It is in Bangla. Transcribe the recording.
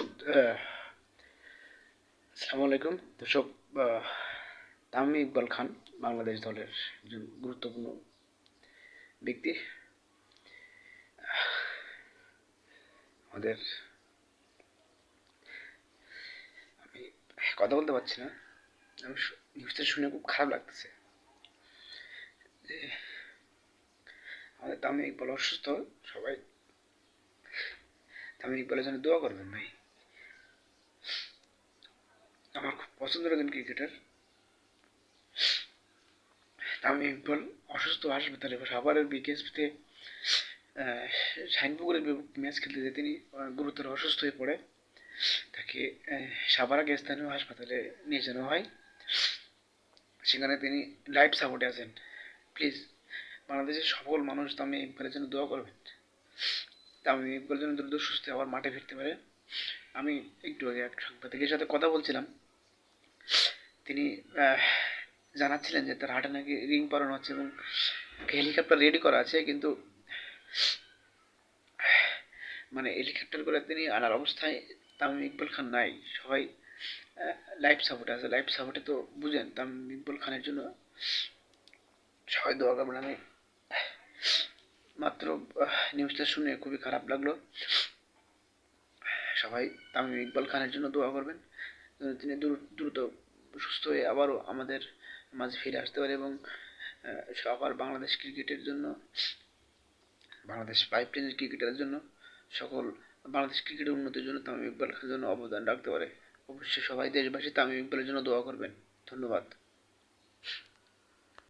দর্শক আসসালামু আলাইকুম দর্শক। তামিম ইকবাল খান বাংলাদেশ দলের একজন গুরুত্বপূর্ণ ব্যক্তি। আমাদের আমি কথা বলতে পারছি না। আমি নিউজটা শুনে খুব খারাপ লাগতেছে যে আমাদের তামিম ইকবাল অসুস্থ। সবাই তামিম ইকবালের জন্য দোয়া করবেন ভাই। আমার খুব পছন্দের একজন ক্রিকেটার তামিম ইকবাল অসুস্থ হাসপাতালে সাভারের বিকেএসপিতে শাহিনপুকুরের ম্যাচ খেলতে যেয়ে তিনি গুরুতর অসুস্থ হয়ে পড়ে। তাকে সাভার স্থানীয় হাসপাতালে নিয়ে যাওয়া হয়। সেখানে তিনি লাইফ সাপোর্টে আছেন। প্লিজ বাংলাদেশের সকল মানুষ তামিম ইকবালের জন্য দোয়া করবেন। তামিম ইকবালের জন্য দ্রুত সুস্থ আবার মাঠে ফিরতে পারে। আমি একটু আগে এক সাংবাদিকের সাথে কথা বলছিলাম। তিনি জানাচ্ছিলেন যে তার হাটে নাকি রিং পরানো হচ্ছে এবং হেলিকপ্টার রেডি করা আছে, কিন্তু মানে হেলিকপ্টার করে তিনি আনার অবস্থায় তামিম ইকবাল খান নাই। সবাই লাইফ সাপোর্টে আছে। লাইফ সাপোর্টে তো বুঝেন, তামিম ইকবাল খানের জন্য সবাই দোয়া করবেন। আমি মাত্র নিউজটা শুনে খুবই খারাপ লাগলো। সবাই তামিম ইকবাল খানের জন্য দোয়া করবেন, তিনি দ্রুত সুস্থ হয়ে আবারও আমাদের মাঝে ফিরে আসতে পারে এবং সবার বাংলাদেশ ক্রিকেটের জন্য, বাংলাদেশ পাইপ টেনিস ক্রিকেটের জন্য, সকল বাংলাদেশ ক্রিকেটের উন্নতির জন্য তামিম ইকবাল খানের জন্য অবদান রাখতে পারে। অবশ্যই সবাই দেশবাসী তামিম ইকবালের জন্য দোয়া করবেন। ধন্যবাদ।